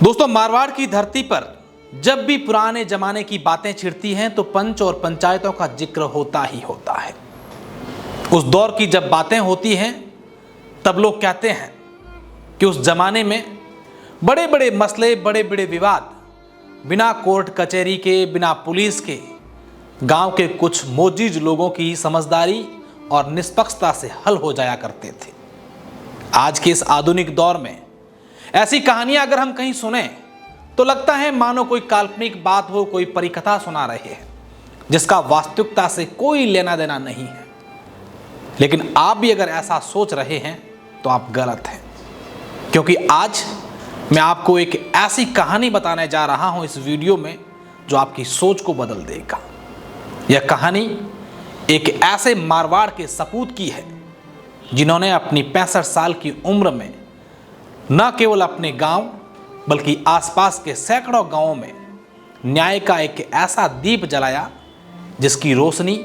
दोस्तों, मारवाड़ की धरती पर जब भी पुराने जमाने की बातें छिड़ती हैं तो पंच और पंचायतों का जिक्र होता ही होता है। उस दौर की जब बातें होती हैं तब लोग कहते हैं कि उस जमाने में बड़े बड़े मसले, बड़े बड़े विवाद बिना कोर्ट कचहरी के, बिना पुलिस के, गांव के कुछ मोजीज लोगों की समझदारी और निष्पक्षता से हल हो जाया करते थे। आज के इस आधुनिक दौर में ऐसी कहानियां अगर हम कहीं सुने तो लगता है मानो कोई काल्पनिक बात हो, कोई परिकथा सुना रहे हैं जिसका वास्तविकता से कोई लेना देना नहीं है। लेकिन आप भी अगर ऐसा सोच रहे हैं तो आप गलत हैं, क्योंकि आज मैं आपको एक ऐसी कहानी बताने जा रहा हूं इस वीडियो में जो आपकी सोच को बदल देगा। यह कहानी एक ऐसे मारवाड़ के सपूत की है जिन्होंने अपनी 65 साल की उम्र में न केवल अपने गांव बल्कि आसपास के सैकड़ों गांवों में न्याय का एक ऐसा दीप जलाया जिसकी रोशनी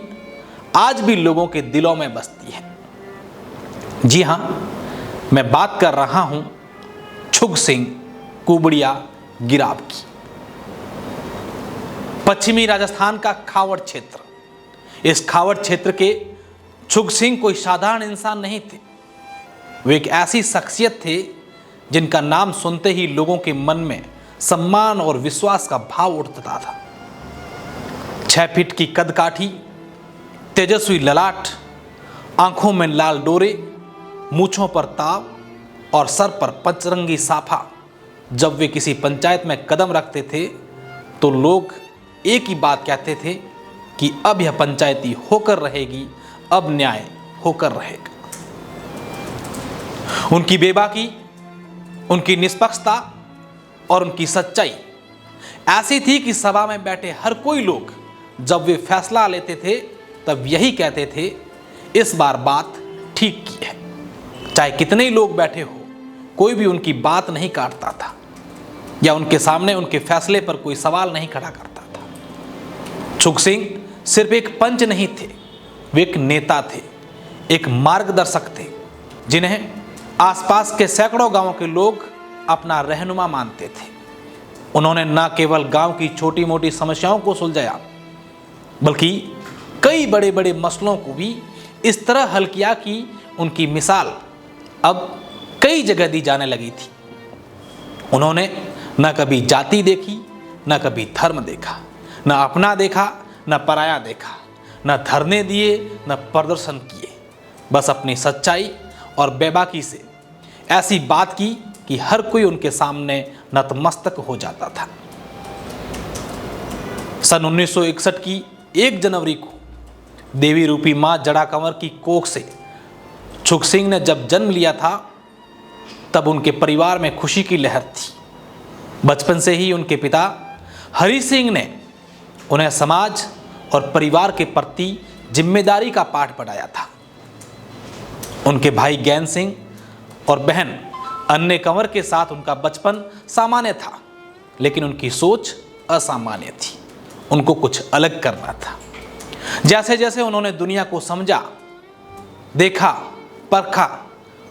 आज भी लोगों के दिलों में बसती है। जी हां, मैं बात कर रहा हूं छुग सिंह कुबड़िया गिराव की। पश्चिमी राजस्थान का खावड़ क्षेत्र। इस खावड़ क्षेत्र के छुग सिंह कोई साधारण इंसान नहीं थे। वे एक ऐसी शख्सियत थे जिनका नाम सुनते ही लोगों के मन में सम्मान और विश्वास का भाव उठता था। 6 फीट की कदकाठी, तेजस्वी ललाट, आंखों में लाल डोरे, मूंछों पर ताव और सर पर पंचरंगी साफा। जब वे किसी पंचायत में कदम रखते थे तो लोग एक ही बात कहते थे कि अब यह पंचायती होकर रहेगी, अब न्याय होकर रहेगा। उनकी बेबाकी, उनकी निष्पक्षता और उनकी सच्चाई ऐसी थी कि सभा में बैठे हर कोई लोग जब वे फैसला लेते थे तब यही कहते थे, इस बार बात ठीक की है। चाहे कितने ही लोग बैठे हो, कोई भी उनकी बात नहीं काटता था या उनके सामने उनके फैसले पर कोई सवाल नहीं खड़ा करता था। छुग सिंह सिर्फ एक पंच नहीं थे, वे एक नेता थे, एक मार्गदर्शक थे जिन्हें आसपास के सैकड़ों गांवों के लोग अपना रहनुमा मानते थे। उन्होंने न केवल गांव की छोटी मोटी समस्याओं को सुलझाया बल्कि कई बड़े बड़े मसलों को भी इस तरह हल किया कि उनकी मिसाल अब कई जगह दी जाने लगी थी। उन्होंने न कभी जाति देखी, न कभी धर्म देखा, न अपना देखा, न पराया देखा, न धरने दिए, न प्रदर्शन किए। बस अपनी सच्चाई और बेबाकी से ऐसी बात की कि हर कोई उनके सामने नतमस्तक हो जाता था। सन 1961 की 1 जनवरी को देवी रूपी मां जड़ा कंवर की कोख से छुग सिंह ने जब जन्म लिया था तब उनके परिवार में खुशी की लहर थी। बचपन से ही उनके पिता हरि सिंह ने उन्हें समाज और परिवार के प्रति जिम्मेदारी का पाठ पढ़ाया था। उनके भाई ज्ञान सिंह और बहन अन्य कंवर के साथ उनका बचपन सामान्य था, लेकिन उनकी सोच असामान्य थी। उनको कुछ अलग करना था। जैसे जैसे उन्होंने दुनिया को समझा, देखा, परखा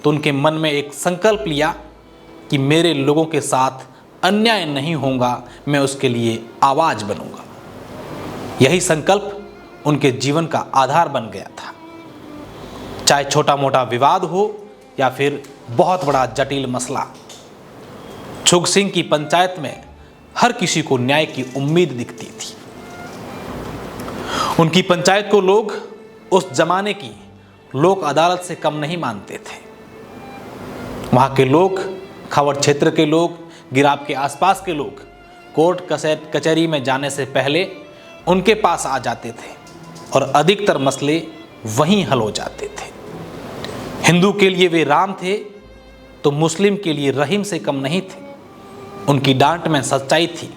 तो उनके मन में एक संकल्प लिया कि मेरे लोगों के साथ अन्याय नहीं होगा, मैं उसके लिए आवाज बनूंगा। यही संकल्प उनके जीवन का आधार बन गया था। चाहे छोटा मोटा विवाद हो या फिर बहुत बड़ा जटिल मसला, छुग सिंह की पंचायत में हर किसी को न्याय की उम्मीद दिखती थी। उनकी पंचायत को लोग उस जमाने की लोक अदालत से कम नहीं मानते थे। वहां के लोग, खावड़ क्षेत्र के लोग, गिराव के आसपास के लोग कोर्ट कचहरी में जाने से पहले उनके पास आ जाते थे और अधिकतर मसले वहीं हल हो जाते थे। हिंदू के लिए वे राम थे तो मुस्लिम के लिए रहीम से कम नहीं थे। उनकी डांट में सच्चाई थी,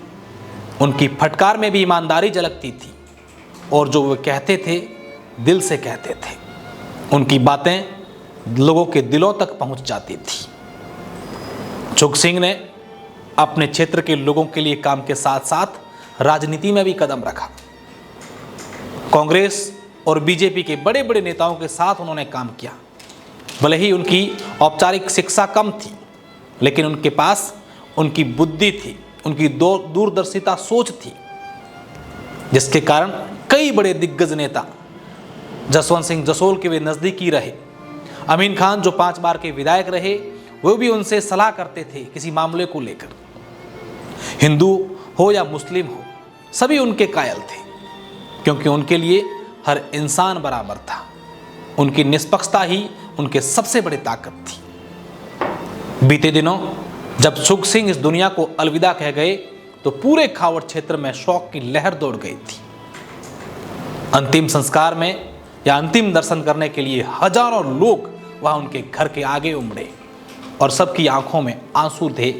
उनकी फटकार में भी ईमानदारी झलकती थी और जो वे कहते थे दिल से कहते थे। उनकी बातें लोगों के दिलों तक पहुंच जाती थी। छुग सिंह ने अपने क्षेत्र के लोगों के लिए काम के साथ साथ राजनीति में भी कदम रखा। कांग्रेस और बीजेपी के बड़े बड़े नेताओं के साथ उन्होंने काम किया। भले ही उनकी औपचारिक शिक्षा कम थी, लेकिन उनके पास उनकी बुद्धि थी, उनकी दूरदर्शिता सोच थी, जिसके कारण कई बड़े दिग्गज नेता जसवंत सिंह जसोल के वे नज़दीकी रहे। अमीन खान जो 5 बार के विधायक रहे, वो भी उनसे सलाह करते थे किसी मामले को लेकर। हिंदू हो या मुस्लिम हो, सभी उनके कायल थे, क्योंकि उनके लिए हर इंसान बराबर था। उनकी निष्पक्षता ही उनके सबसे बड़ी ताकत थी। बीते दिनों जब सुख सिंह इस दुनिया को अलविदा कह गए तो पूरे खावड़ क्षेत्र में शोक की लहर दौड़ गई थी। अंतिम संस्कार में या अंतिम दर्शन करने के लिए हजारों लोग वहां उनके घर के आगे उमड़े और सबकी आंखों में आंसू थे।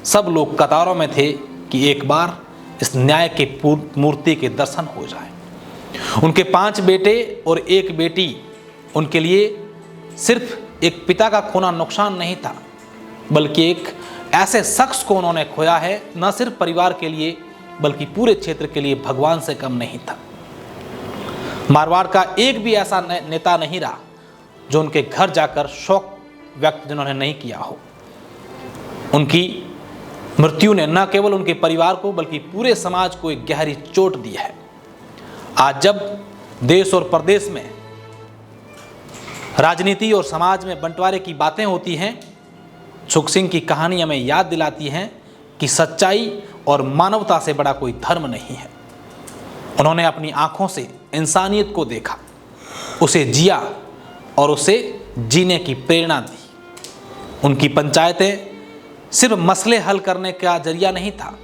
सब लोग कतारों में थे कि एक बार इस न्याय के मूर्ति के दर्शन हो जाए। उनके 5 बेटे और 1 बेटी, उनके लिए सिर्फ एक पिता का खोना नुकसान नहीं था, बल्कि एक ऐसे शख्स को उन्होंने खोया है, न सिर्फ परिवार के लिए बल्कि पूरे क्षेत्र के लिए भगवान से कम नहीं था। मारवाड़ का एक भी ऐसा नेता नहीं रहा जो उनके घर जाकर शोक व्यक्त जिन्होंने नहीं किया हो। उनकी मृत्यु ने न केवल उनके परिवार को बल्कि पूरे समाज को एक गहरी चोट दी है। आज जब देश और प्रदेश में राजनीति और समाज में बंटवारे की बातें होती हैं, सुख सिंह की कहानी हमें याद दिलाती है कि सच्चाई और मानवता से बड़ा कोई धर्म नहीं है। उन्होंने अपनी आंखों से इंसानियत को देखा, उसे जिया और उसे जीने की प्रेरणा दी। उनकी पंचायतें सिर्फ मसले हल करने का जरिया नहीं था,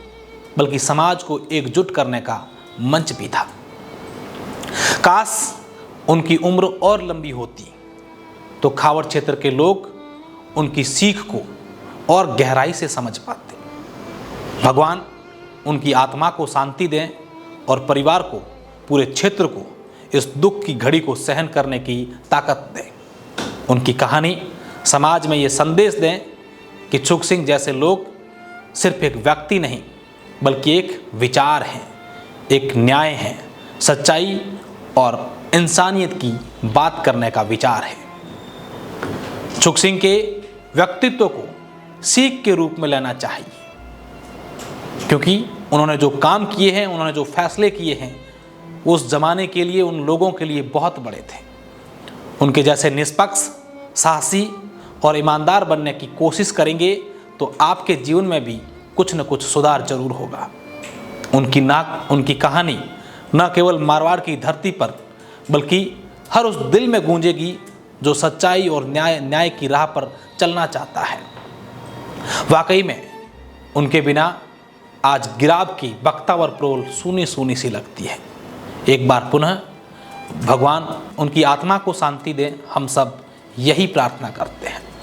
बल्कि समाज को एकजुट करने का मंच भी था। काश उनकी उम्र और लंबी होती तो खावड़ क्षेत्र के लोग उनकी सीख को और गहराई से समझ पाते। भगवान उनकी आत्मा को शांति दें और परिवार को, पूरे क्षेत्र को इस दुख की घड़ी को सहन करने की ताकत दें। उनकी कहानी समाज में ये संदेश दें कि सुख सिंह जैसे लोग सिर्फ एक व्यक्ति नहीं बल्कि एक विचार हैं, एक न्याय है, सच्चाई और इंसानियत की बात करने का विचार है। सुख सिंह के व्यक्तित्व को सीख के रूप में लेना चाहिए, क्योंकि उन्होंने जो काम किए हैं, उन्होंने जो फैसले किए हैं, उस जमाने के लिए, उन लोगों के लिए बहुत बड़े थे। उनके जैसे निष्पक्ष, साहसी और ईमानदार बनने की कोशिश करेंगे तो आपके जीवन में भी कुछ न कुछ सुधार जरूर होगा। उनकी कहानी न केवल मारवाड़ की धरती पर बल्कि हर उस दिल में गूंजेगी जो सच्चाई और न्याय की राह पर चलना चाहता है। वाकई में उनके बिना आज गिराव की बख्तावर प्रोल सूनी सूनी सी लगती है। एक बार पुनः भगवान उनकी आत्मा को शांति दें, हम सब यही प्रार्थना करते हैं।